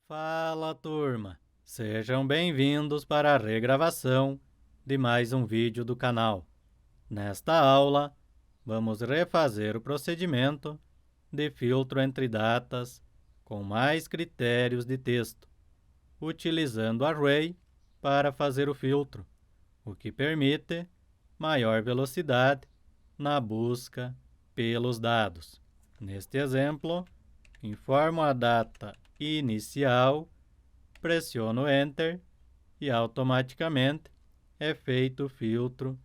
Fala, turma! Sejam bem-vindos para a regravação de mais um vídeo do canal. Nesta aula, vamos refazer o procedimento de filtro entre datas com mais critérios de texto, utilizando Array para fazer o filtro, o que permite maior velocidade na busca pelos dados. Neste exemplo, informo a data inicial, pressiono Enter e automaticamente é feito o filtro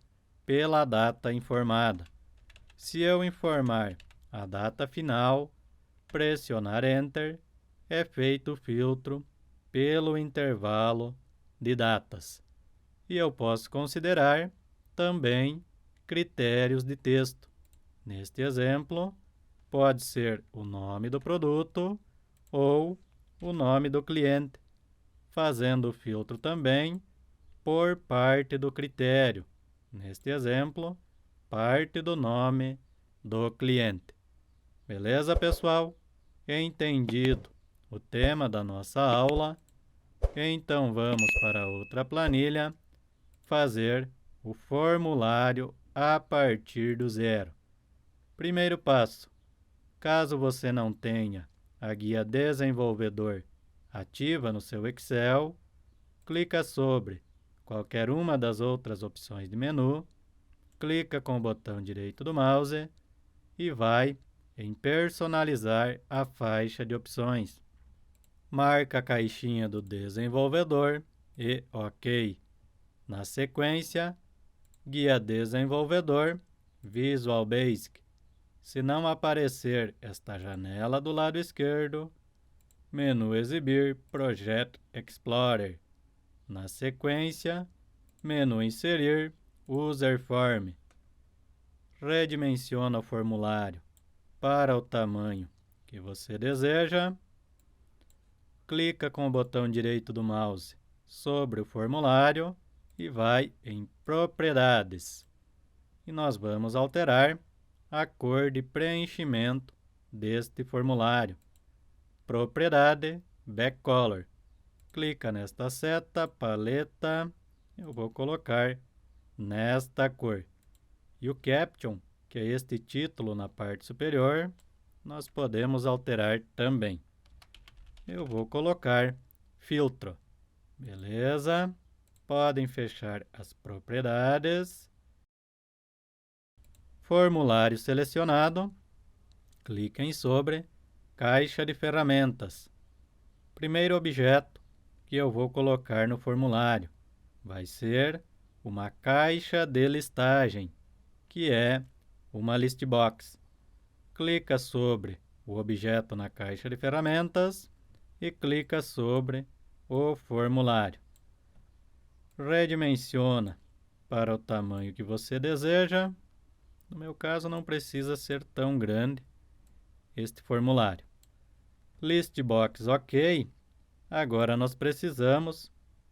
pela data informada. Se eu informar a data final, pressionar Enter, é feito o filtro pelo intervalo de datas. E eu posso considerar também critérios de texto. Neste exemplo, pode ser o nome do produto ou o nome do cliente, fazendo o filtro também por parte do critério. Neste exemplo, parte do nome do cliente. Beleza, pessoal? Entendido o tema da nossa aula, então vamos para outra planilha fazer o formulário a partir do zero. Primeiro passo: caso você não tenha a guia Desenvolvedor ativa no seu Excel, clica sobre qualquer uma das outras opções de menu, clica com o botão direito do mouse e vai em Personalizar a faixa de opções. Marca a caixinha do desenvolvedor e OK. Na sequência, Guia Desenvolvedor Visual Basic. Se não aparecer esta janela do lado esquerdo, menu Exibir Project Explorer. Na sequência, menu Inserir User Form. Redimensiona o formulário para o tamanho que você deseja. Clica com o botão direito do mouse sobre o formulário e vai em Propriedades. E nós vamos alterar a cor de preenchimento deste formulário. Propriedade Backcolor. Clica nesta seta, paleta, eu vou colocar nesta cor. E o Caption, que é este título na parte superior, nós podemos alterar também. Eu vou colocar Filtro. Beleza? Podem fechar as propriedades. Formulário selecionado. Cliquem sobre Caixa de ferramentas. Primeiro objeto que eu vou colocar no formulário vai ser uma caixa de listagem, que é uma list box. Clica sobre o objeto na caixa de ferramentas e clica sobre o formulário. Redimensiona para o tamanho que você deseja. No meu caso, não precisa ser tão grande este formulário. List box OK. Agora nós precisamos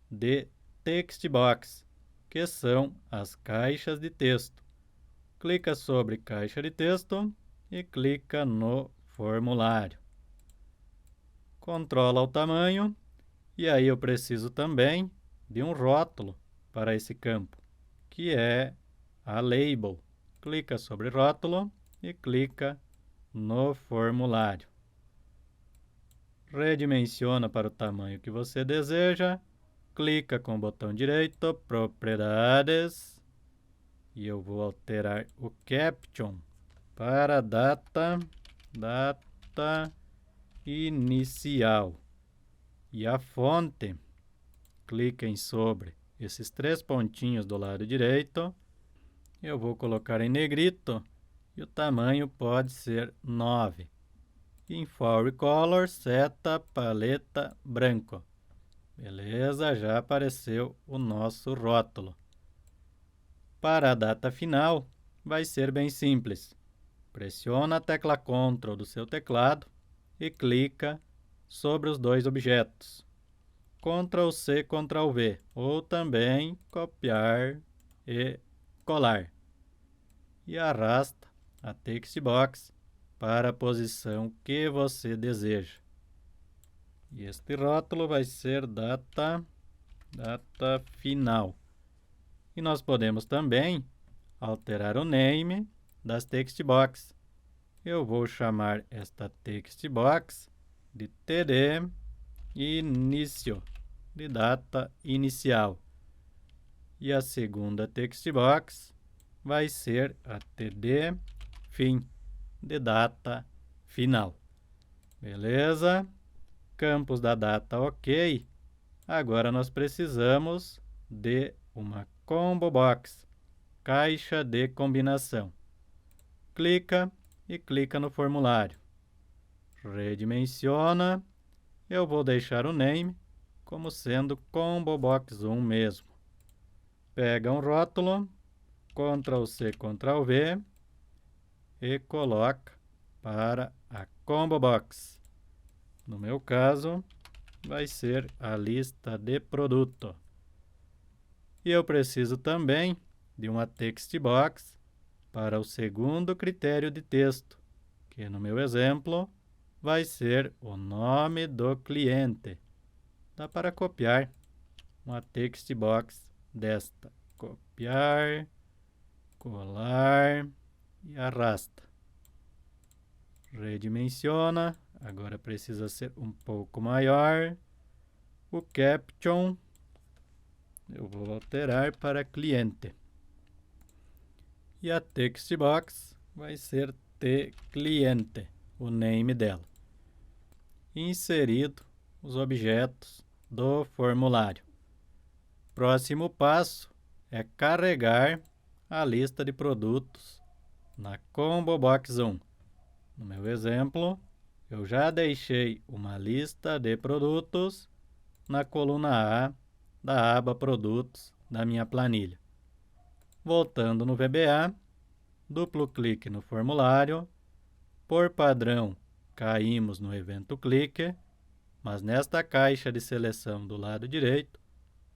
de text box, que são as caixas de texto. Clica sobre caixa de texto e clica no formulário. Controla o tamanho e aí eu preciso também de um rótulo para esse campo, que é a label. Clica sobre rótulo e clica no formulário. Redimensiona para o tamanho que você deseja, clica com o botão direito, Propriedades, e eu vou alterar o Caption para data inicial. E a fonte, cliquem sobre esses três pontinhos do lado direito, eu vou colocar em negrito e o tamanho pode ser 9. Em Full Color, seta, paleta, branco. Beleza, já apareceu o nosso rótulo. Para a data final, vai ser bem simples. Pressiona a tecla Ctrl do seu teclado e clica sobre os dois objetos. Ctrl C, Ctrl V, ou também copiar e colar. E arrasta a text box para a posição que você deseja. E este rótulo vai ser data final. E nós podemos também alterar o name das text box. Eu vou chamar esta text box de TD início, de data inicial. E a segunda text box vai ser a TD fim, de data final. Beleza? Campos da data ok. Agora nós precisamos de uma combo box, caixa de combinação. Clica e clica no formulário. Redimensiona. Eu vou deixar o name como sendo combo box 1 mesmo. Pega um rótulo, Ctrl+C, Ctrl+V e coloca para a combo box. No meu caso, vai ser a lista de produto. E eu preciso também de uma text box para o segundo critério de texto, que no meu exemplo vai ser o nome do cliente. Dá para copiar uma text box desta. Copiar, colar e arrasta. Redimensiona. Agora precisa ser um pouco maior. O caption eu vou alterar para cliente. E a text box vai ser T cliente, o name dela. Inserido os objetos do formulário. Próximo passo é carregar a lista de produtos na combo box 1. No meu exemplo, eu já deixei uma lista de produtos na coluna A da aba Produtos da minha planilha. Voltando no VBA, duplo clique no formulário. Por padrão, caímos no evento clique, mas nesta caixa de seleção do lado direito,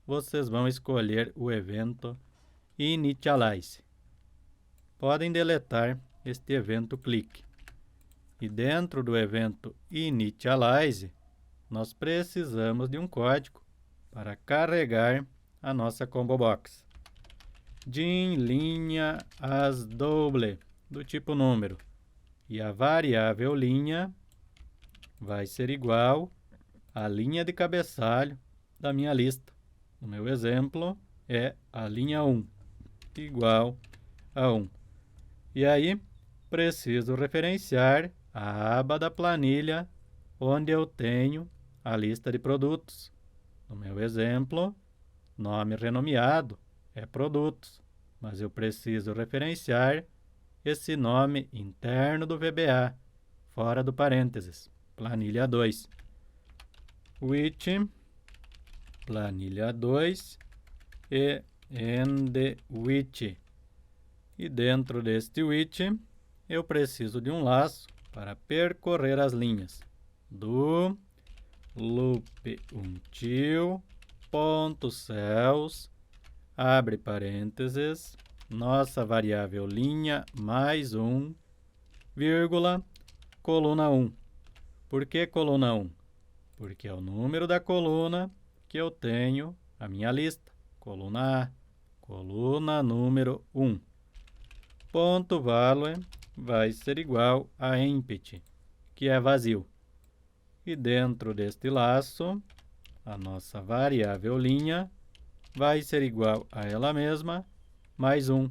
vocês vão escolher o evento Initialize. Podem deletar este evento clique. E dentro do evento Initialize, nós precisamos de um código para carregar a nossa combo box. Din linha as double, do tipo número. E a variável linha vai ser igual à linha de cabeçalho da minha lista. No meu exemplo, é a linha 1, igual a 1. E aí, preciso referenciar a aba da planilha onde eu tenho a lista de produtos. No meu exemplo, nome renomeado é produtos, mas eu preciso referenciar esse nome interno do VBA, fora do parênteses, planilha 2. Which, planilha 2 e end which. E dentro deste which, eu preciso de um laço para percorrer as linhas do loop until ponto cells, abre parênteses, nossa variável linha mais 1, vírgula, coluna 1. Por que coluna 1? Porque é o número da coluna que eu tenho a minha lista. Coluna A, coluna número 1. Ponto value vai ser igual a empty, que é vazio. E dentro deste laço, a nossa variável linha vai ser igual a ela mesma, mais 1,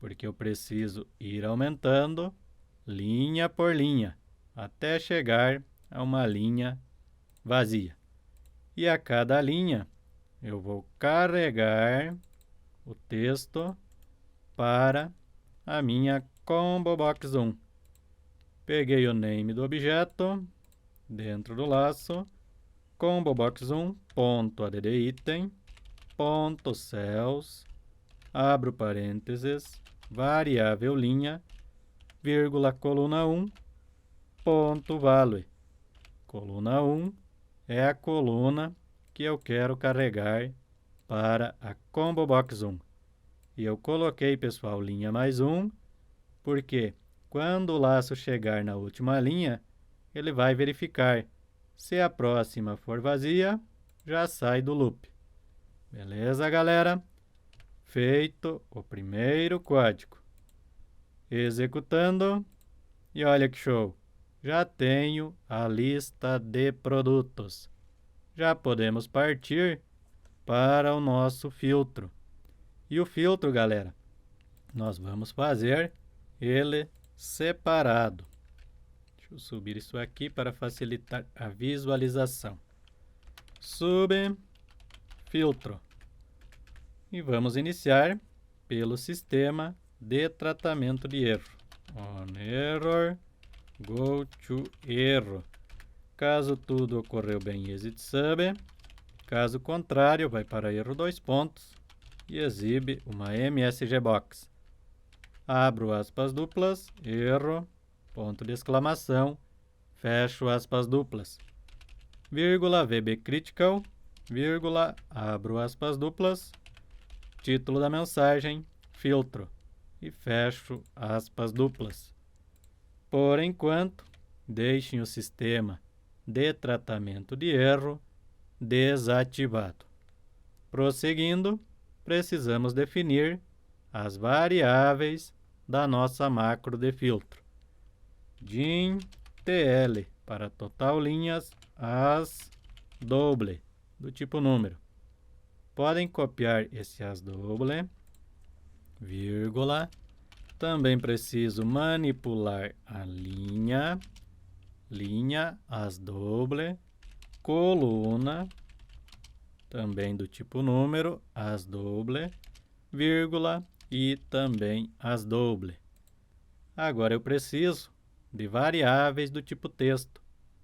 porque eu preciso ir aumentando linha por linha, até chegar a uma linha vazia. E a cada linha, eu vou carregar o texto para a minha combo box 1. Peguei o name do objeto, dentro do laço, combo box 1, ponto add item, ponto cells, abro parênteses, variável linha, vírgula, coluna 1, ponto value. Coluna 1 é a coluna que eu quero carregar para a combo box 1. E eu coloquei, pessoal, linha mais 1, porque quando o laço chegar na última linha, ele vai verificar Se a próxima for vazia, já sai do loop. Beleza, galera? Feito o primeiro código. Executando. E olha que show! Já tenho a lista de produtos. Já podemos partir para o nosso filtro. E o filtro, galera, nós vamos fazer ele separado. Deixa eu subir isso aqui para facilitar a visualização. Sub, filtro. E vamos iniciar pelo sistema de tratamento de erro. On error, go to erro. Caso tudo ocorreu bem, exit sub. Caso contrário, vai para erro 2 pontos e exibe uma MSG box. Abro aspas duplas, erro, ponto de exclamação, fecho aspas duplas. Vírgula VB critical, vírgula, abro aspas duplas, título da mensagem, filtro, e fecho aspas duplas. Por enquanto, deixem o sistema de tratamento de erro desativado. Prosseguindo, precisamos definir as variáveis da nossa macro de filtro. Din TL para total linhas as double do tipo número. Podem copiar esse as double, vírgula. Também preciso manipular a linha as double, coluna, também do tipo número, as double, vírgula e também as double. Agora eu preciso de variáveis do tipo texto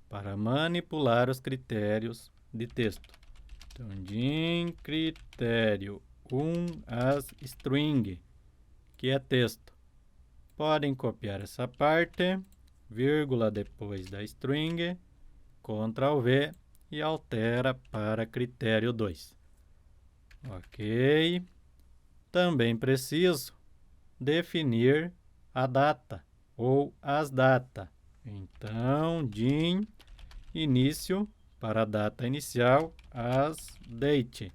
para manipular os critérios de texto. Então, din critério 1 as string, que é texto. Podem copiar essa parte, vírgula depois da string, Ctrl V e altera para critério 2. Ok. Também preciso definir a data ou as data. Então, din início para a data inicial, as date.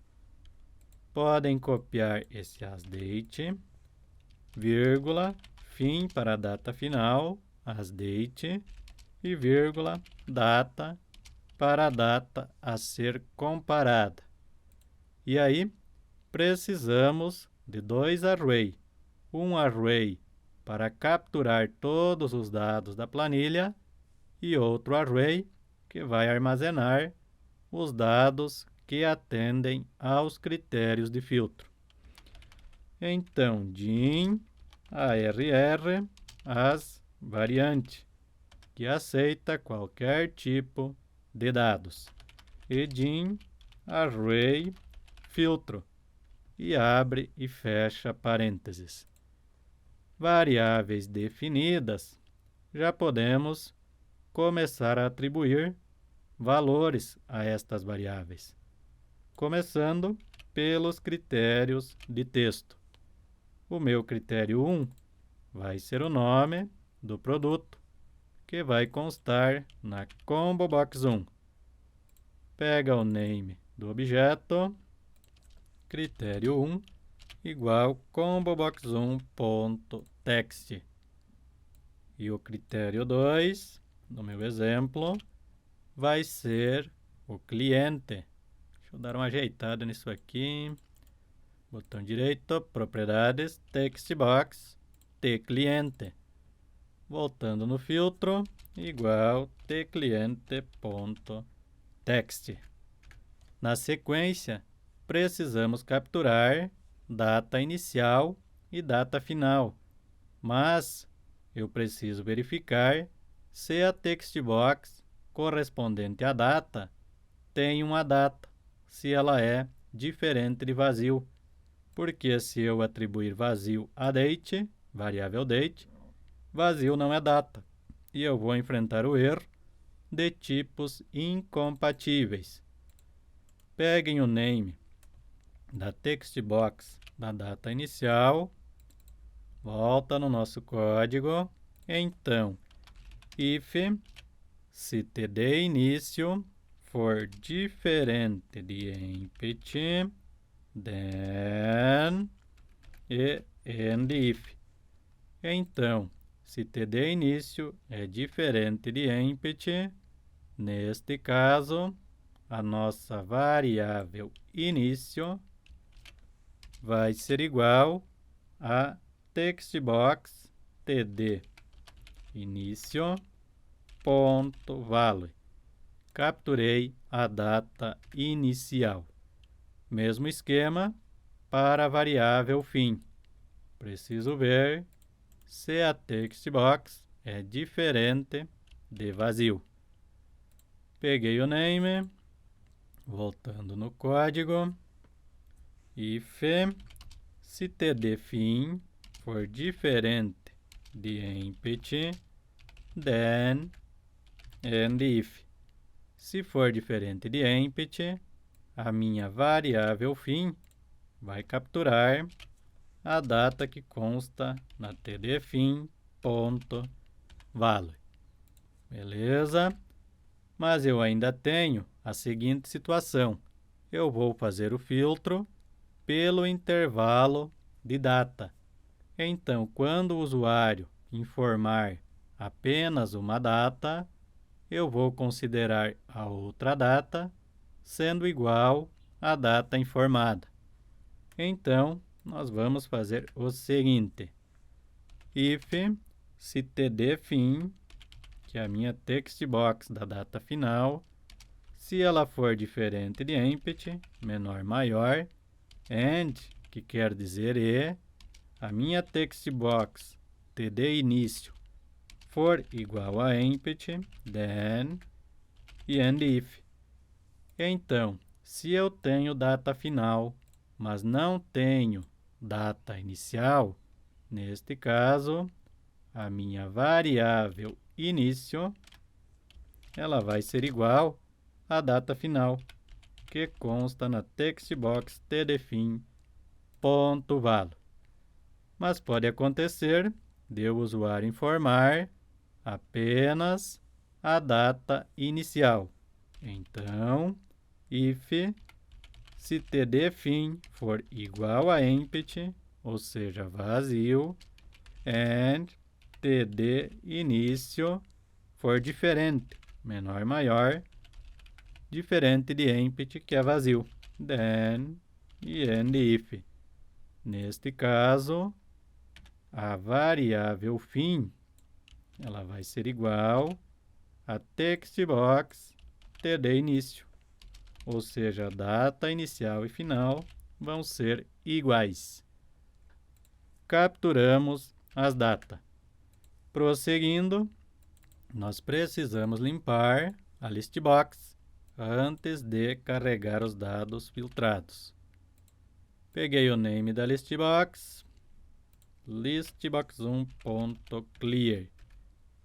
Podem copiar esse as date, vírgula, fim para a data final, as date, e vírgula, data para a data a ser comparada. E aí, precisamos de dois arrays. Um array para capturar todos os dados da planilha e outro array que vai armazenar os dados que atendem aos critérios de filtro. Então, din arr as variante, que aceita qualquer tipo de dados, e din array filtro, e abre e fecha parênteses. Variáveis definidas, já podemos começar a atribuir valores a estas variáveis, começando pelos critérios de texto. O meu critério 1 vai ser o nome do produto, que vai constar na combo box 1. Pega o name do objeto, critério 1 igual combo box 1.text. E o critério 2, no meu exemplo, vai ser o cliente. Deixa eu dar uma ajeitada nisso aqui. Botão direito, propriedades, textbox, tcliente. Voltando no filtro, igual tcliente.text. Na sequência, precisamos capturar data inicial e data final, mas eu preciso verificar se a textbox correspondente à data tem uma data, se ela é diferente de vazio, porque se eu atribuir vazio a date, variável date, vazio não é data, e eu vou enfrentar o erro de tipos incompatíveis. Peguem o name da textbox da data inicial, volta no nosso código, então, if se td início for diferente de empty, then e end if. Então, se td início é diferente de empty, neste caso, a nossa variável início vai ser igual a textbox td início ponto value. Capturei a data inicial. Mesmo esquema para a variável fim. Preciso ver se a textbox é diferente de vazio. Peguei o name, voltando no código, if se td fim for diferente de empty, then end if. Se for diferente de empty, a minha variável fim vai capturar a data que consta na tdfim.value. Beleza? Mas eu ainda tenho a seguinte situação. Eu vou fazer o filtro pelo intervalo de data. Então, quando o usuário informar apenas uma data, eu vou considerar a outra data sendo igual à data informada. Então, nós vamos fazer o seguinte. If se td fim, que é a minha textbox da data final, se ela for diferente de empty, menor, maior, and, que quer dizer e, a minha textbox td início for igual a empty, then, e end if. Então, se eu tenho data final, mas não tenho data inicial, neste caso, a minha variável início, ela vai ser igual à data final, que consta na textbox tdfim.value. Mas pode acontecer de o usuário informar apenas a data inicial. Então, if se tdfim for igual a empty, ou seja, vazio, and td início for diferente, menor, maior, diferente de empty, que é vazio, then e end if. Neste caso, a variável fim, ela vai ser igual a textbox td início, ou seja, a data inicial e final vão ser iguais. Capturamos as datas. Prosseguindo, nós precisamos limpar a listbox antes de carregar os dados filtrados. Peguei o name da listbox, listbox1.clear,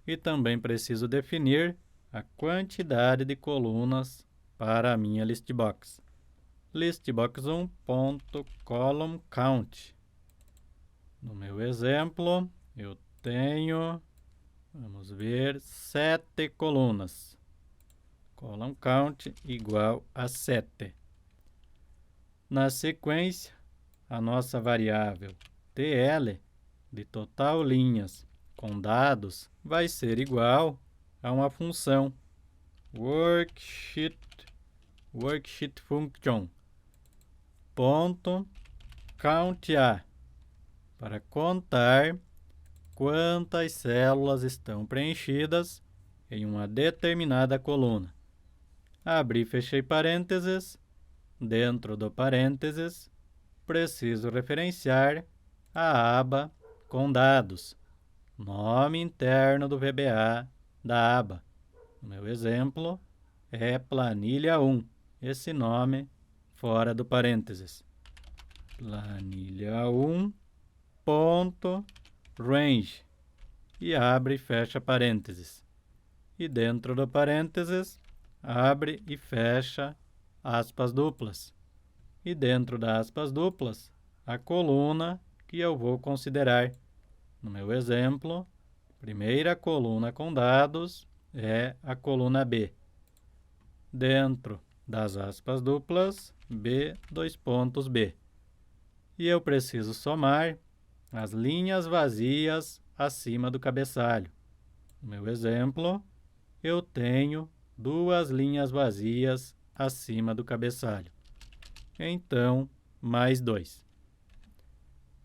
e também preciso definir a quantidade de colunas para a minha listbox. listbox1.columnCount. No meu exemplo, eu tenho, vamos ver, 7 colunas. Column count igual a 7. Na sequência, a nossa variável TL de total linhas com dados vai ser igual a uma função worksheet function ponto count_a para contar quantas células estão preenchidas em uma determinada coluna. Abri e fechei parênteses. Dentro do parênteses, preciso referenciar a aba com dados, nome interno do VBA da aba. No meu exemplo, é planilha 1, esse nome fora do parênteses. Planilha 1 ponto range, e abre e fecha parênteses. E dentro do parênteses, abre e fecha aspas duplas. E dentro das aspas duplas, a coluna que eu vou considerar. No meu exemplo, primeira coluna com dados é a coluna B. Dentro das aspas duplas, B, dois pontos B. E eu preciso somar as linhas vazias acima do cabeçalho. No meu exemplo, eu tenho duas linhas vazias acima do cabeçalho. Então, mais 2.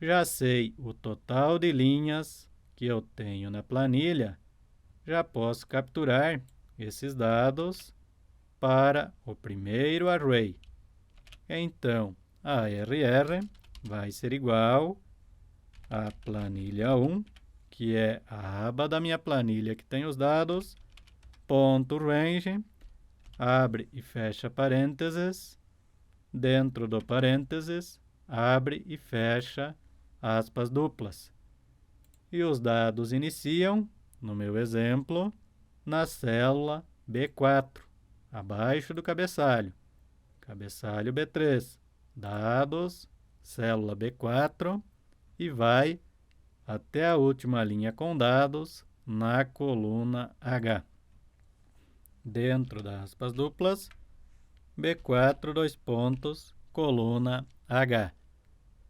Já sei o total de linhas que eu tenho na planilha, já posso capturar esses dados para o primeiro array. Então, a RR vai ser igual a planilha 1, que é a aba da minha planilha que tem os dados, ponto range, abre e fecha parênteses, dentro do parênteses, abre e fecha aspas duplas. E os dados iniciam, no meu exemplo, na célula B4, abaixo do cabeçalho. Cabeçalho B3, dados, célula B4, e vai até a última linha com dados na coluna H. Dentro das aspas duplas, B4, dois pontos, coluna H.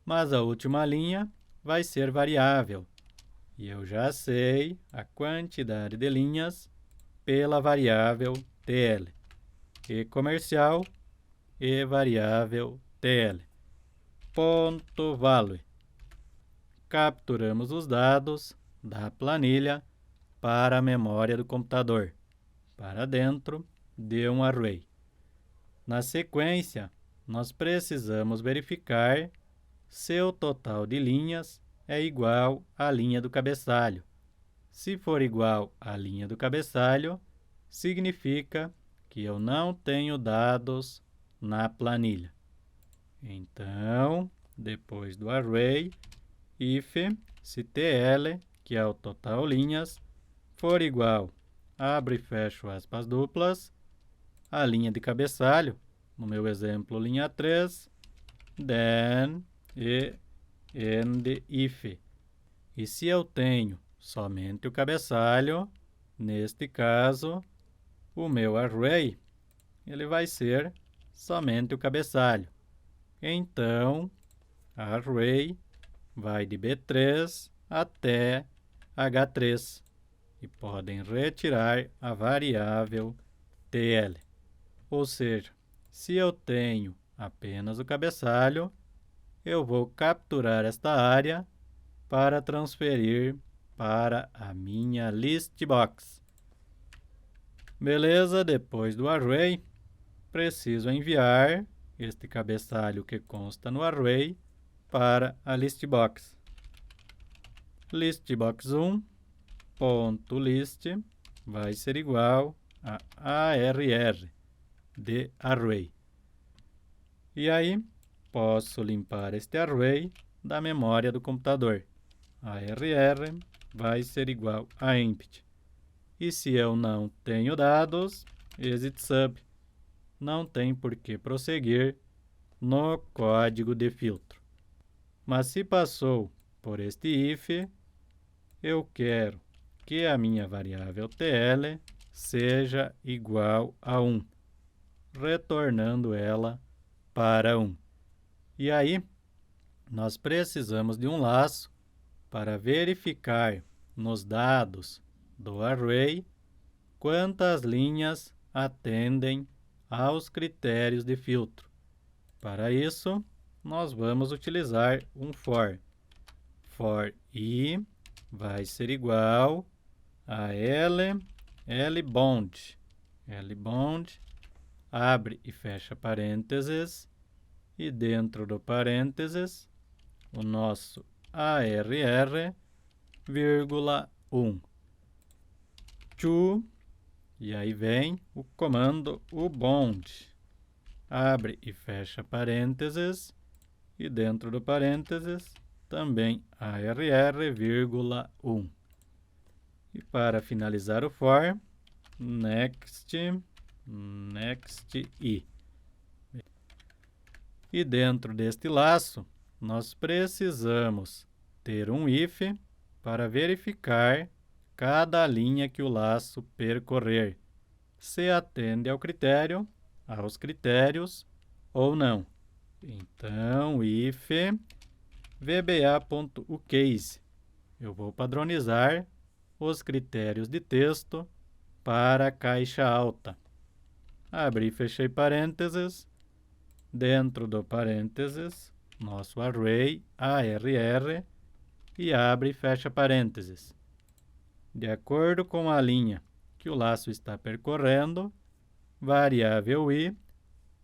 Mas a última linha vai ser variável, e eu já sei a quantidade de linhas pela variável TL. E comercial e variável TL. Ponto value. Capturamos os dados da planilha para a memória do computador, para dentro de um array. Na sequência, nós precisamos verificar se o total de linhas é igual à linha do cabeçalho. Se for igual à linha do cabeçalho, significa que eu não tenho dados na planilha. Então, depois do array, if, se TL, que é o total linhas, for igual, abre e fecho aspas duplas, a linha de cabeçalho, no meu exemplo, linha 3, then e end if. E se eu tenho somente o cabeçalho, neste caso, o meu array, ele vai ser somente o cabeçalho. Então, array vai de B3 até H3 e podem retirar a variável TL. Ou seja, se eu tenho apenas o cabeçalho, eu vou capturar esta área para transferir para a minha list box. Beleza, depois do array, preciso enviar este cabeçalho que consta no array para a listbox. Listbox1 ponto list vai ser igual a ARR de array. E aí, posso limpar este array da memória do computador. ARR vai ser igual a empty. E se eu não tenho dados, exit sub. Não tem por que prosseguir no código de filtro. Mas se passou por este if, eu quero que a minha variável TL seja igual a 1, retornando ela para 1. E aí, nós precisamos de um laço para verificar nos dados do array quantas linhas atendem aos critérios de filtro. Para isso, nós vamos utilizar um for. For i vai ser igual a lbound. Lbound, abre e fecha parênteses, e dentro do parênteses, o nosso ARR, vírgula 1. To, e aí vem o comando ubound. Abre e fecha parênteses, e dentro do parênteses, também ARR, vírgula 1. E para finalizar o for, next i. E dentro deste laço, nós precisamos ter um if para verificar cada linha que o laço percorrer, se atende aos critérios ou não. Então, if vba.uCase, eu vou padronizar os critérios de texto para a caixa alta. Abri e fechei parênteses. Dentro do parênteses, nosso array ARR, e abre e fecha parênteses. De acordo com a linha que o laço está percorrendo, variável i,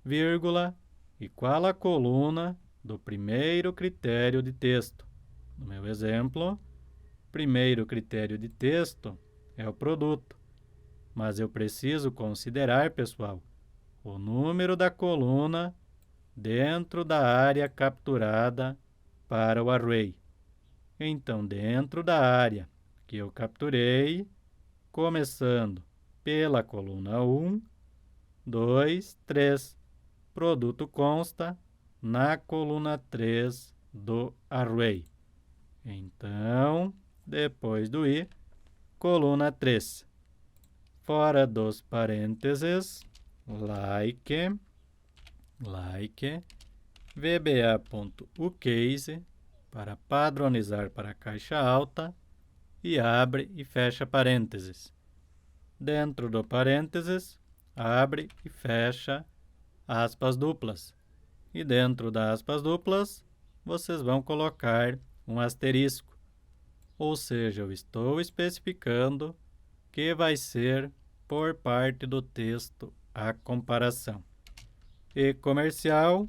vírgula, igual a coluna do primeiro critério de texto. No meu exemplo, primeiro critério de texto é o produto, mas eu preciso considerar, pessoal, o número da coluna dentro da área capturada para o array. Então, dentro da área que eu capturei, começando pela coluna 1, 2, 3, produto consta na coluna 3 do array. Então, depois do i, coluna 3. Fora dos parênteses, like vba.uCase para padronizar para a caixa alta e abre e fecha parênteses. Dentro do parênteses, abre e fecha aspas duplas. E dentro das aspas duplas, vocês vão colocar um asterisco. Ou seja, eu estou especificando que vai ser por parte do texto a comparação. E comercial,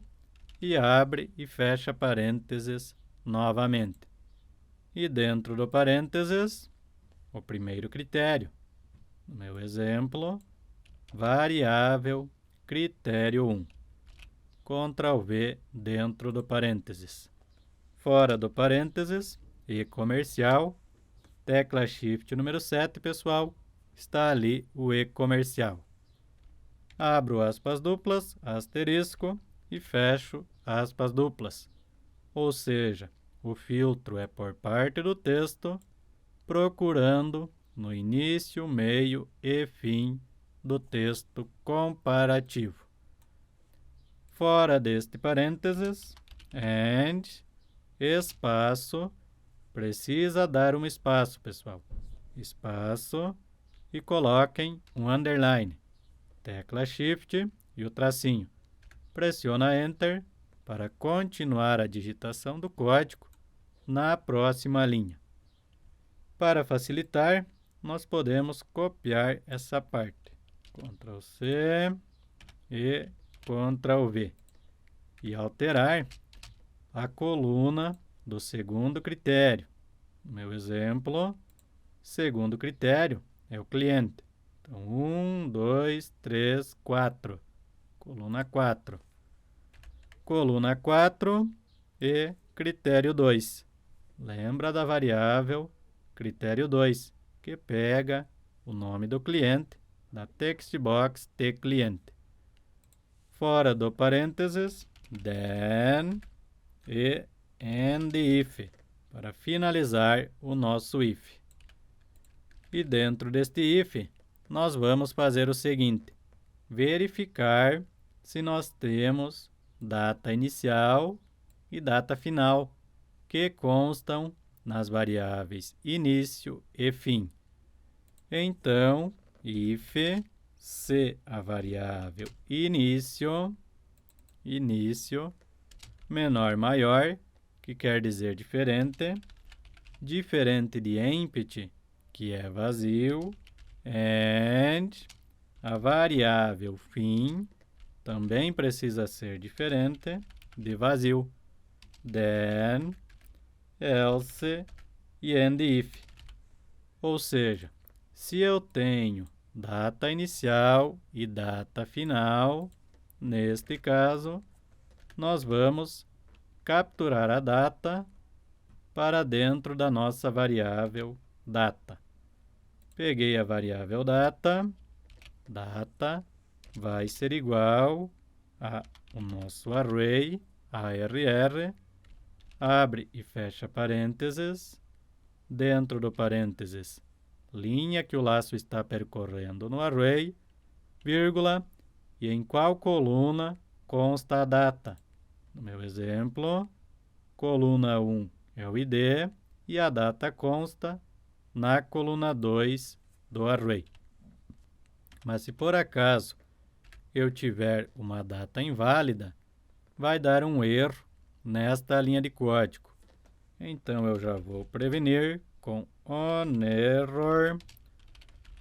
e abre e fecha parênteses novamente. E dentro do parênteses, o primeiro critério. No meu exemplo, variável critério 1. Ctrl V dentro do parênteses. Fora do parênteses, e comercial, tecla Shift número 7, pessoal, está ali o e comercial. Abro aspas duplas, asterisco, e fecho aspas duplas. Ou seja, o filtro é por parte do texto, procurando no início, meio e fim do texto comparativo. Fora deste parênteses, and, espaço, precisa dar um espaço, pessoal. Espaço, e coloquem um underline. Tecla Shift e o tracinho. Pressiona Enter para continuar a digitação do código na próxima linha. Para facilitar, nós podemos copiar essa parte. Ctrl C e Ctrl V. E alterar a coluna do segundo critério. No meu exemplo, segundo critério é o cliente. Então, 1, 2, 3, 4. Coluna 4. Coluna 4 e critério 2. Lembra da variável critério 2, que pega o nome do cliente da textbox tClient. Fora do parênteses, then e and if, para finalizar o nosso if. E dentro deste if, nós vamos fazer o seguinte: verificar se nós temos data inicial e data final, que constam nas variáveis início e fim. Então, if se a variável início menor maior, que quer dizer diferente de empty, que é vazio, and a variável fim também precisa ser diferente de vazio, then, else e and if. Ou seja, se eu tenho data inicial e data final, neste caso, nós vamos capturar a data para dentro da nossa variável data. Peguei a variável data vai ser igual ao nosso array, ARR, abre e fecha parênteses, dentro do parênteses, linha que o laço está percorrendo no array, vírgula, e em qual coluna consta a data. No meu exemplo, coluna 1 é o ID e a data consta na coluna 2 do array. Mas se por acaso eu tiver uma data inválida, vai dar um erro nesta linha de código. Então eu já vou prevenir com onError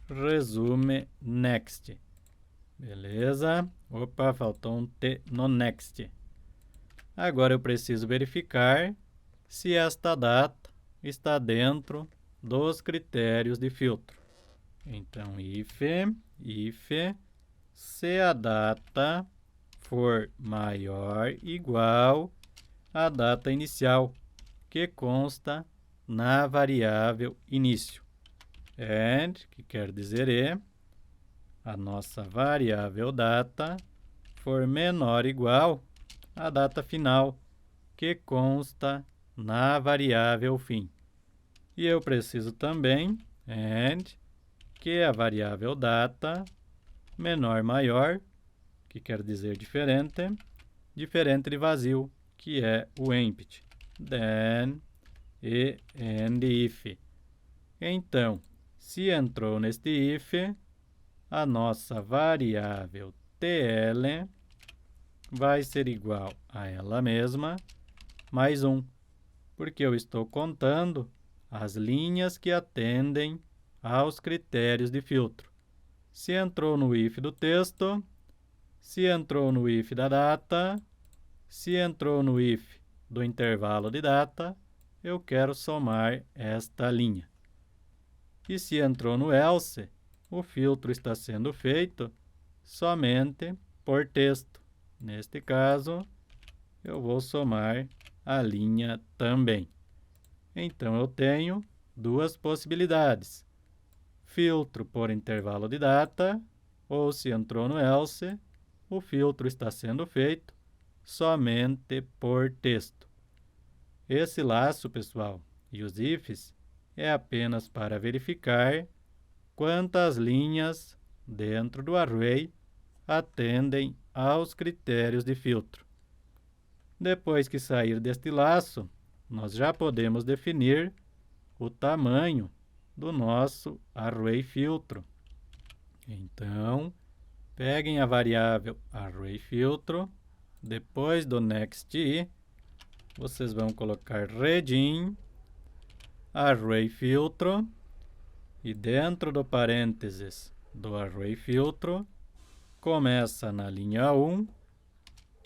resume next. Beleza? Opa, faltou um T no next. Agora eu preciso verificar se esta data está dentro dos critérios de filtro. Então, if se a data for maior ou igual à data inicial, que consta na variável início. And, que quer dizer a nossa variável data for menor ou igual à data final, que consta na variável fim. E eu preciso também, and, que a variável data menor maior, que quer dizer diferente de vazio, que é o empty. Then, e and if. Então, se entrou neste if, a nossa variável tl vai ser igual a ela mesma, mais 1, porque eu estou contando as linhas que atendem aos critérios de filtro. Se entrou no if do texto, se entrou no if da data, se entrou no if do intervalo de data, eu quero somar esta linha. E se entrou no else, o filtro está sendo feito somente por texto. Neste caso, eu vou somar a linha também. Então, eu tenho duas possibilidades. Filtro por intervalo de data, ou se entrou no else, o filtro está sendo feito somente por texto. Esse laço, pessoal, e os ifs, é apenas para verificar quantas linhas dentro do array atendem aos critérios de filtro. Depois que sair deste laço, nós já podemos definir o tamanho do nosso array filtro. Então, peguem a variável array filtro, depois do next, vocês vão colocar redim array filtro e dentro do parênteses do array filtro começa na linha 1,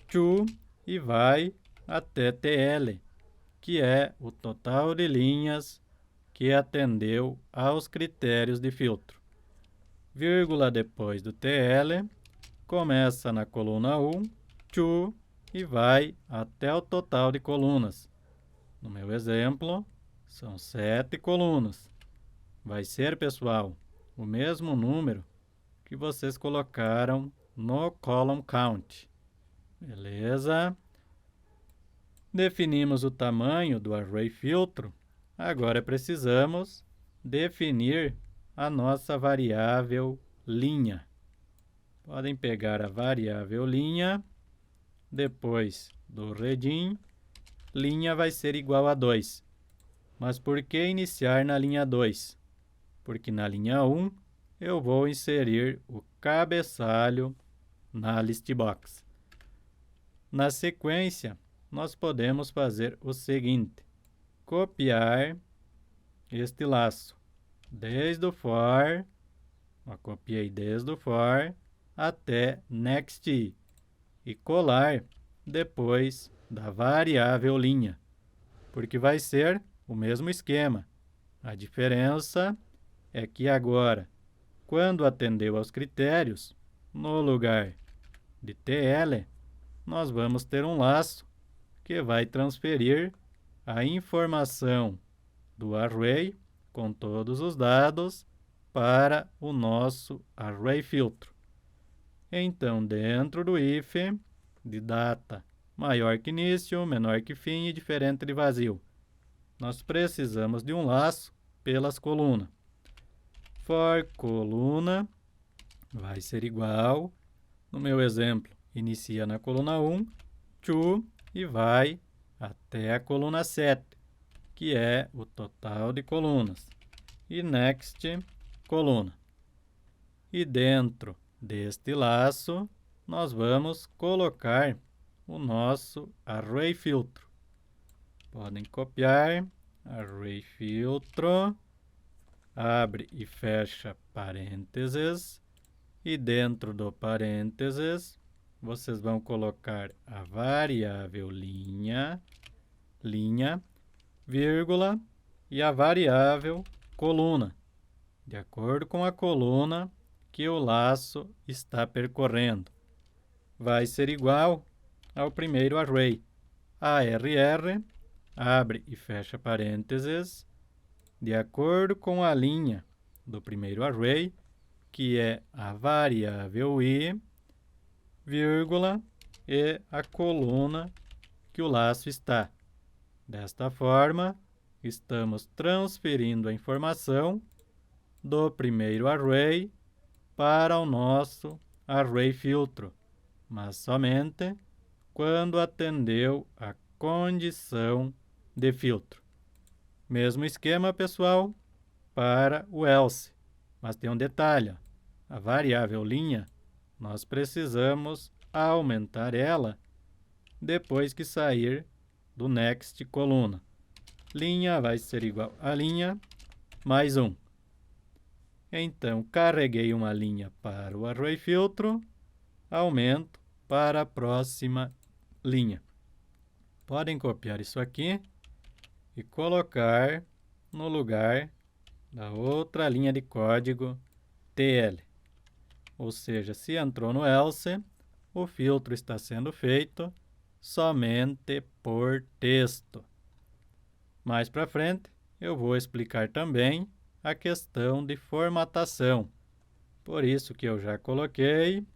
to e vai até tl, que é o total de linhas que atendeu aos critérios de filtro. Vírgula depois do tl começa na coluna 1, to e vai até o total de colunas. No meu exemplo, são 7 colunas. Vai ser, pessoal, o mesmo número que vocês colocaram no column count. Beleza? Definimos o tamanho do array filtro. Agora precisamos definir a nossa variável linha. Podem pegar a variável linha, depois do redim, linha vai ser igual a 2. Mas por que iniciar na linha 2? Porque na linha 1 eu vou inserir o cabeçalho na listbox. Na sequência, nós podemos fazer o seguinte: copiar este laço desde o for, copiei desde o for até next e colar depois da variável linha, porque vai ser o mesmo esquema. A diferença é que agora, quando atendeu aos critérios, no lugar de tl, nós vamos ter um laço que vai transferir a informação do array com todos os dados para o nosso array filtro. Então, dentro do if, de data maior que início, menor que fim e diferente de vazio, nós precisamos de um laço pelas colunas. For coluna vai ser igual, no meu exemplo, inicia na coluna 1, to, e vai até a coluna 7, que é o total de colunas. E next, coluna. E dentro deste laço, nós vamos colocar o nosso array filtro. Podem copiar, array filtro, abre e fecha parênteses, e dentro do parênteses, vocês vão colocar a variável linha, vírgula, e a variável coluna, de acordo com a coluna que o laço está percorrendo. Vai ser igual ao primeiro array, arr, abre e fecha parênteses, de acordo com a linha do primeiro array, que é a variável i, vírgula, e a coluna que o laço está. Desta forma, estamos transferindo a informação do primeiro array para o nosso array filtro, mas somente quando atendeu a condição de filtro. Mesmo esquema, pessoal, para o else, mas tem um detalhe: a variável linha, nós precisamos aumentar ela depois que sair do next coluna. Linha vai ser igual a linha mais 1. Então, carreguei uma linha para o array filtro, aumento para a próxima linha. Podem copiar isso aqui e colocar no lugar da outra linha de código TL. Ou seja, se entrou no else, o filtro está sendo feito somente por texto. Mais para frente, eu vou explicar também a questão de formatação. Por isso que eu já coloquei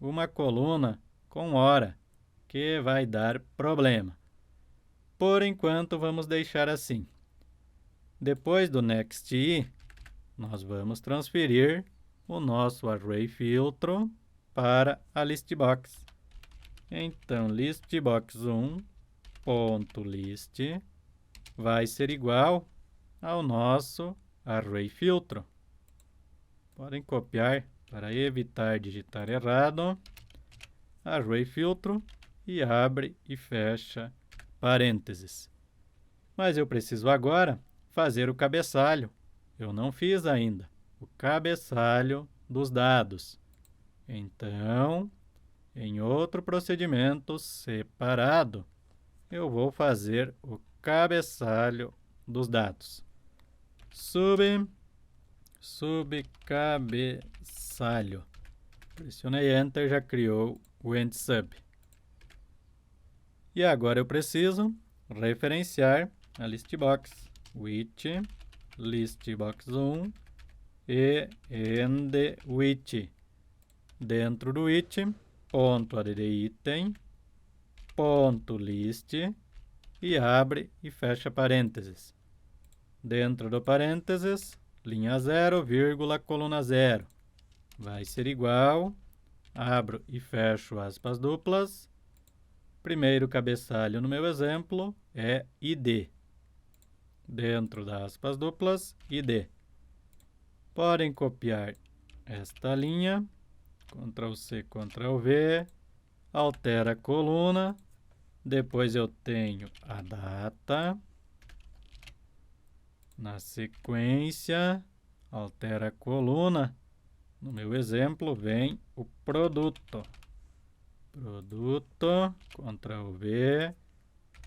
uma coluna com hora, que vai dar problema. Por enquanto, vamos deixar assim. Depois do next i, nós vamos transferir o nosso array filtro para a listbox. Então, listbox1.list vai ser igual ao nosso array filtro. Podem copiar para evitar digitar errado. Array filtro e abre e fecha parênteses. Mas eu preciso agora fazer o cabeçalho. Eu não fiz ainda o cabeçalho dos dados. Então, em outro procedimento separado, eu vou fazer o cabeçalho dos dados. Subcabeçalho. Pressionei Enter, já criou o EndSub. E agora eu preciso referenciar a listbox, with listbox1 e end with. Dentro do with, ponto add item, ponto list, e abre e fecha parênteses. Dentro do parênteses, linha 0, vírgula, coluna 0. Vai ser igual, abro e fecho aspas duplas. Primeiro cabeçalho no meu exemplo é id. Dentro das aspas duplas, id. Podem copiar esta linha, Ctrl+C, Ctrl+V, altera a coluna, depois eu tenho a data, na sequência, altera a coluna, no meu exemplo vem o produto. Produto, Ctrl+V,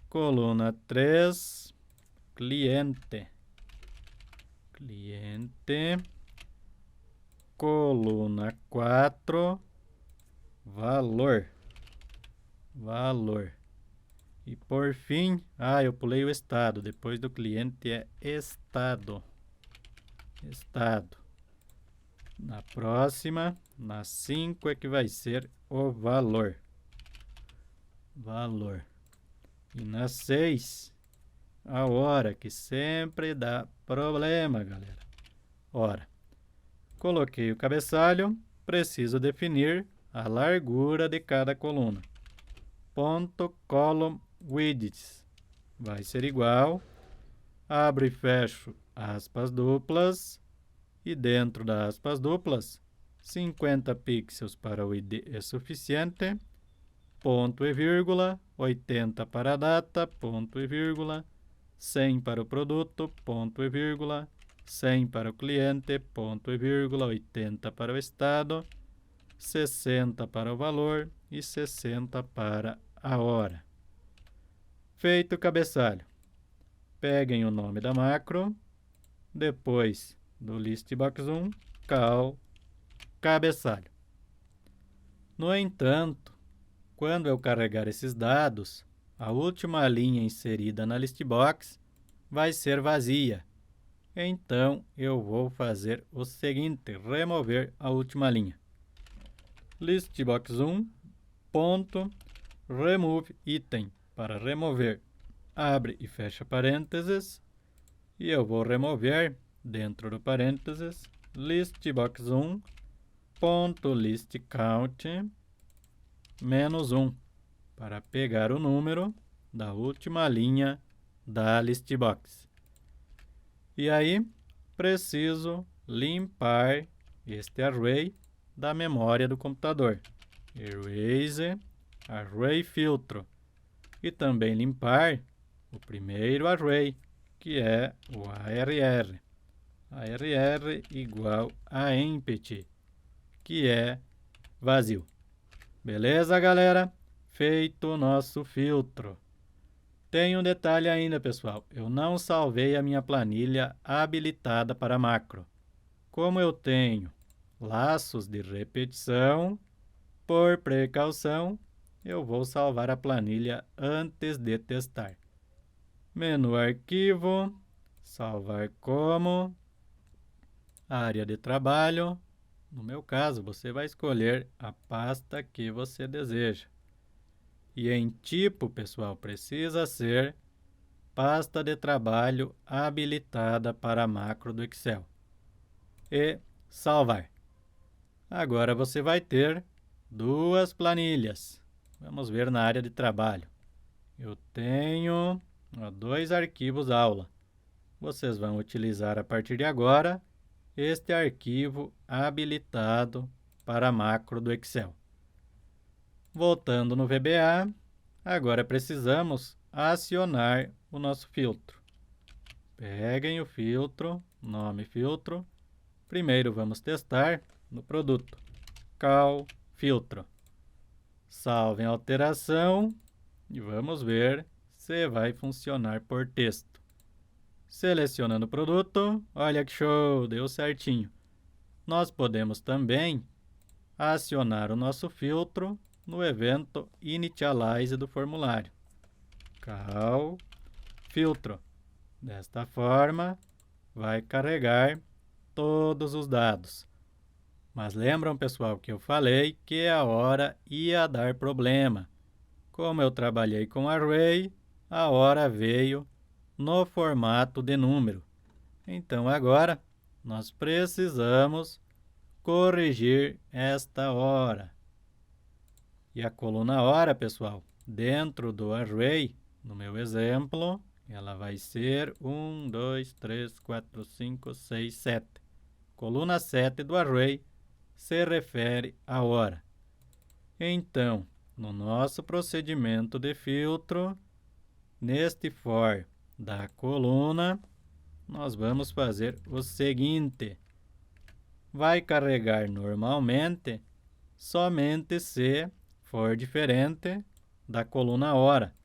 coluna 3, cliente, coluna 4, valor. E por fim, eu pulei o estado, depois do cliente é estado. Na próxima, na 5 é que vai ser o valor. E na 6, a hora, que sempre dá problema, galera. Hora. Coloquei o cabeçalho, preciso definir a largura de cada coluna. Ponto column widths vai ser igual, abro e fecho aspas duplas, e dentro das aspas duplas, 50 pixels para o ID é suficiente, ponto e vírgula, 80 para a data, ponto e vírgula, 100 para o produto, ponto e vírgula, 100 para o cliente, ponto e vírgula, 80 para o estado, 60 para o valor e 60 para a hora. Feito o cabeçalho, peguem o nome da macro, depois do listbox1, cal, cabeçalho. No entanto, quando eu carregar esses dados, a última linha inserida na listbox vai ser vazia. Então, eu vou fazer o seguinte, remover a última linha. Listbox1, ponto, remove item, para remover, abre e fecha parênteses, e eu vou remover, dentro do parênteses, listbox1, ponto list count, -1, para pegar o número da última linha da listbox. E aí, preciso limpar este array da memória do computador. Erase, array filtro. E também limpar o primeiro array, que é o ARR. ARR igual a empty, que é vazio. Beleza, galera? Feito o nosso filtro. Tem um detalhe ainda, pessoal. Eu não salvei a minha planilha habilitada para macro. Como eu tenho laços de repetição, por precaução, eu vou salvar a planilha antes de testar. Menu arquivo, salvar como, área de trabalho. No meu caso, você vai escolher a pasta que você deseja. E em tipo, pessoal, precisa ser pasta de trabalho habilitada para macro do Excel. E salvar. Agora você vai ter duas planilhas. Vamos ver na área de trabalho. Eu tenho dois arquivos aula. Vocês vão utilizar a partir de agora este arquivo habilitado para macro do Excel. Voltando no VBA, agora precisamos acionar o nosso filtro. Peguem o filtro, nome filtro. Primeiro vamos testar no produto. Cal filtro. Salvem a alteração e vamos ver se vai funcionar por texto. Selecionando o produto, olha que show, deu certinho. Nós podemos também acionar o nosso filtro no evento Initialize do formulário. Cal filtro. Desta forma, vai carregar todos os dados. Mas lembram, pessoal, que eu falei que a hora ia dar problema. Como eu trabalhei com array, a hora veio no formato de número. Então, agora, nós precisamos corrigir esta hora. E a coluna hora, pessoal, dentro do array, no meu exemplo, ela vai ser 1, 2, 3, 4, 5, 6, 7. Coluna 7 do array se refere à hora. Então, no nosso procedimento de filtro, neste for da coluna, nós vamos fazer o seguinte. Vai carregar normalmente somente se for diferente da coluna hora.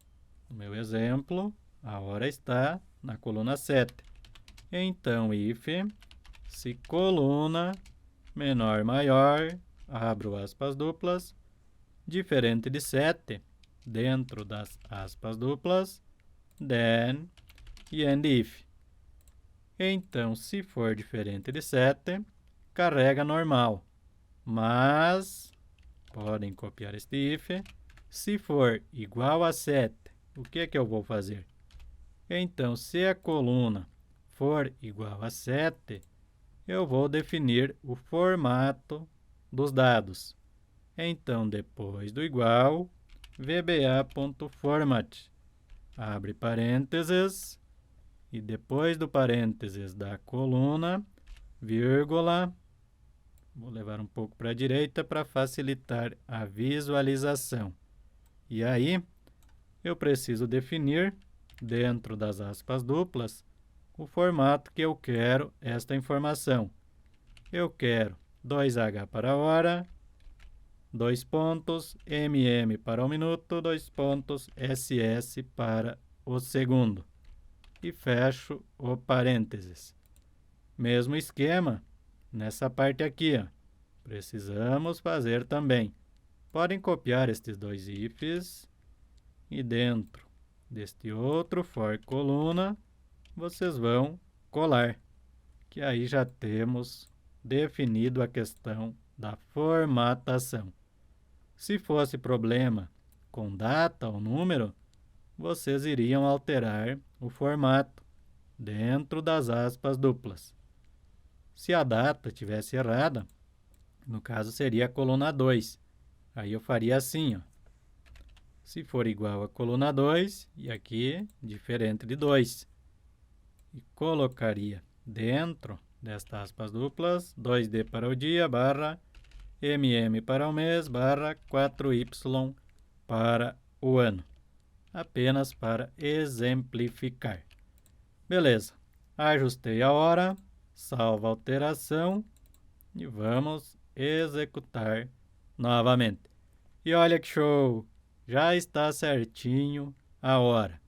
No meu exemplo, a hora está na coluna 7. Então, if, se coluna menor maior, abro aspas duplas, diferente de 7, dentro das aspas duplas, then e end if. Então, se for diferente de 7, carrega normal. Mas, podem copiar este if, se for igual a 7, o que eu vou fazer? Então, se a coluna for igual a 7, eu vou definir o formato dos dados. Então, depois do igual, vba.format, abre parênteses, e depois do parênteses da coluna, vírgula, vou levar um pouco para a direita para facilitar a visualização. E aí, eu preciso definir, dentro das aspas duplas, o formato que eu quero esta informação. Eu quero 2H para a hora, 2 pontos, mm para o minuto, 2 pontos, ss para o segundo. E fecho o parênteses. Mesmo esquema nessa parte aqui, ó. Precisamos fazer também. Podem copiar estes dois ifs e dentro deste outro for coluna, vocês vão colar, que aí já temos definido a questão da formatação. Se fosse problema com data ou número, vocês iriam alterar o formato dentro das aspas duplas. Se a data tivesse errada, no caso seria a coluna 2. Aí eu faria assim, ó. Se for igual a coluna 2, e aqui diferente de 2. E colocaria dentro destas aspas duplas 2D para o dia, barra mm para o mês, barra 4y para o ano. Apenas para exemplificar. Beleza. Ajustei a hora, salvo a alteração e vamos executar novamente. E olha que show! Já está certinho a hora.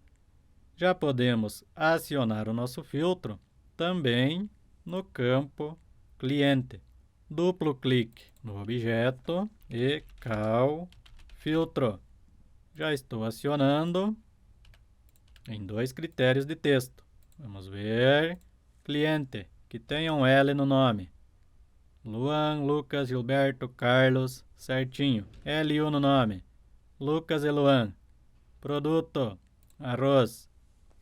Já podemos acionar o nosso filtro também no campo cliente. Duplo clique no objeto e cal filtro. Já estou acionando em 2 critérios de texto. Vamos ver. Cliente, que tenha um L no nome. Luan, Lucas, Gilberto, Carlos, certinho. LU no nome. Lucas e Luan. Produto, arroz.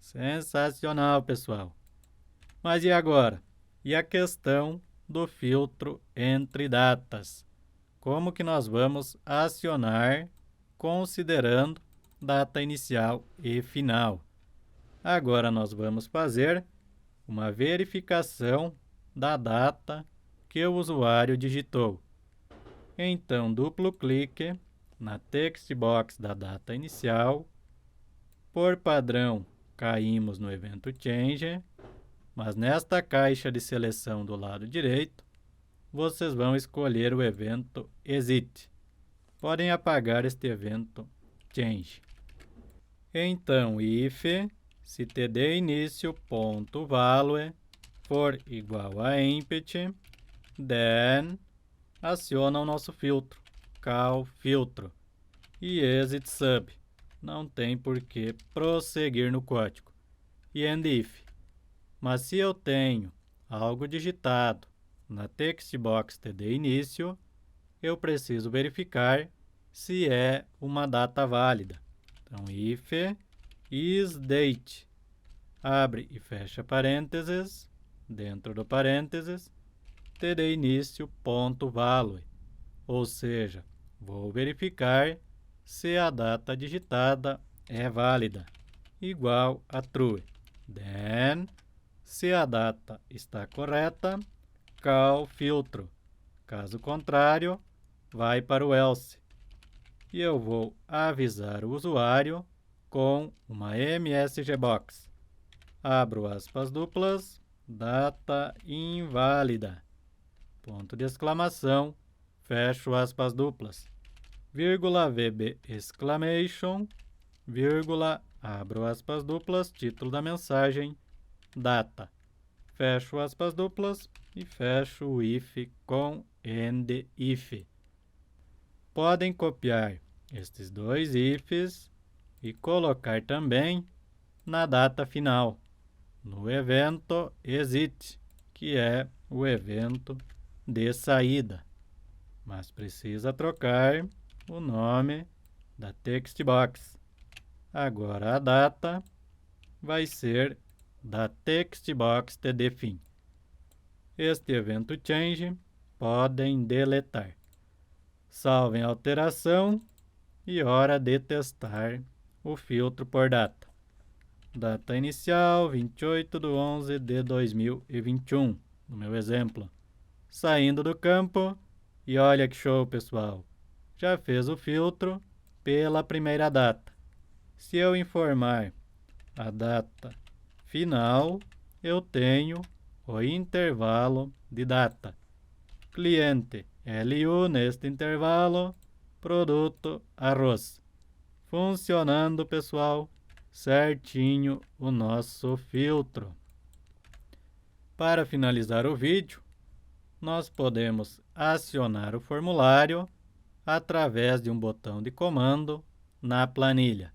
Sensacional, pessoal. Mas e agora? E a questão do filtro entre datas? Como que nós vamos acionar considerando data inicial e final? Agora nós vamos fazer uma verificação da data que o usuário digitou. Então, duplo clique na text box da data inicial. Por padrão, caímos no evento Change, mas nesta caixa de seleção do lado direito, vocês vão escolher o evento Exit. Podem apagar este evento Change. Então, if se td início ponto value for igual a empty, then aciona o nosso filtro, cal filtro, e exit sub. Não tem por que prosseguir no código. E end if. Mas se eu tenho algo digitado na text box td início, eu preciso verificar se é uma data válida. Então, if isDate, abre e fecha parênteses, dentro do parênteses, td início ponto value, ou seja, vou verificar se a data digitada é válida, igual a true. Then, se a data está correta, cal filtro. Caso contrário, vai para o else. E eu vou avisar o usuário com uma msgbox. Abro aspas duplas, data inválida. Ponto de exclamação, fecho aspas duplas. Vírgula VB exclamation, vírgula, abro aspas duplas, título da mensagem, data. Fecho aspas duplas e fecho o if com end if. Podem copiar estes dois ifs e colocar também na data final, no evento exit, que é o evento de saída. Mas precisa trocar o nome da text box. Agora a data vai ser da text box td fim. este evento change, podem deletar. Salvem a alteração e hora de testar o filtro por data. Data inicial 28/11/2021, no meu exemplo. Saindo do campo e olha que show, pessoal. Já fez o filtro pela primeira data. Se eu informar a data final, eu tenho o intervalo de data. Cliente LU neste intervalo, produto arroz. Funcionando, pessoal, certinho o nosso filtro. Para finalizar o vídeo, nós podemos acionar o formulário através de um botão de comando na planilha.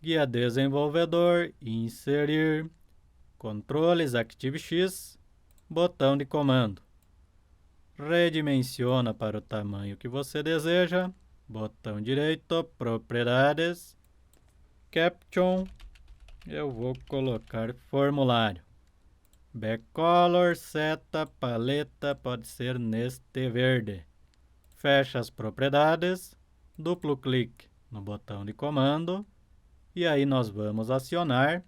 Guia desenvolvedor, inserir, controles ActiveX, botão de comando. Redimensiona para o tamanho que você deseja, botão direito, propriedades, caption, eu vou colocar formulário. Backcolor, seta, paleta, pode ser neste verde. Fecha as propriedades, duplo clique no botão de comando e aí nós vamos acionar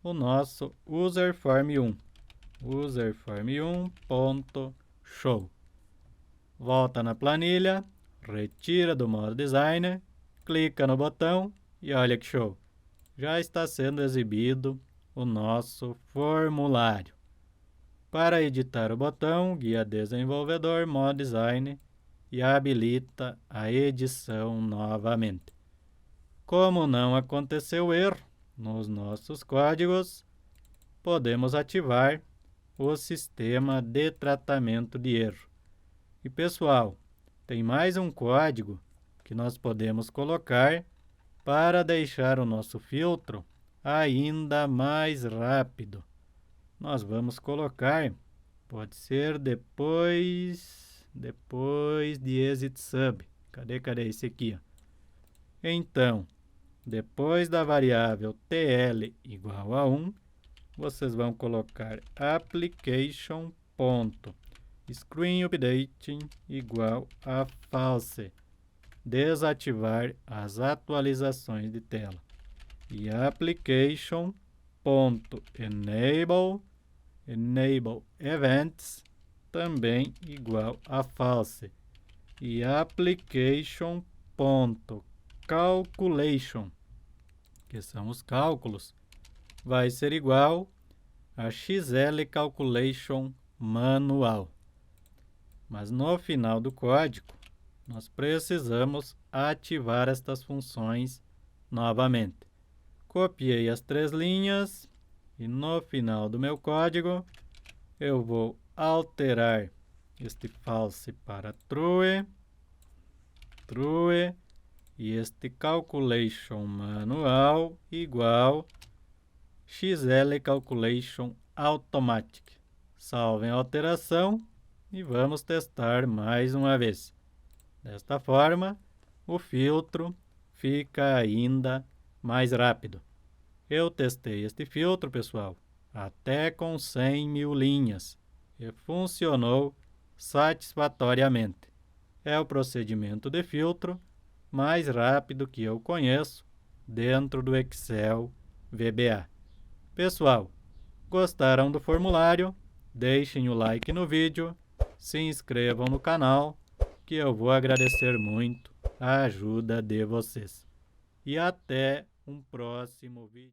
o nosso userform1. userform1.show. Volta na planilha, retira do modo designer, clica no botão e olha que show. Já está sendo exibido o nosso formulário. Para editar o botão, guia desenvolvedor, modo design e habilita a edição novamente. Como não aconteceu erro nos nossos códigos, podemos ativar o sistema de tratamento de erro. E pessoal, tem mais um código que nós podemos colocar para deixar o nosso filtro ainda mais rápido. Nós vamos colocar, pode ser depois de exit sub. Cadê esse aqui? Então, depois da variável tl igual a 1, vocês vão colocar application.screenUpdating igual a false. Desativar as atualizações de tela. E application.enable events também igual a false. E application.calculation, que são os cálculos, vai ser igual a XL calculation manual. Mas no final do código, nós precisamos ativar estas funções novamente. Copiei as 3 linhas e no final do meu código eu vou alterar este false para true e este calculation manual igual XL calculation automatic. Salvem a alteração e vamos testar mais uma vez. Desta forma, o filtro fica ainda mais rápido. Eu testei este filtro, pessoal, até com 100.000 linhas e funcionou satisfatoriamente. É o procedimento de filtro mais rápido que eu conheço dentro do Excel VBA. Pessoal, gostaram do formulário? Deixem o like no vídeo, se inscrevam no canal, que eu vou agradecer muito a ajuda de vocês. E até um próximo vídeo.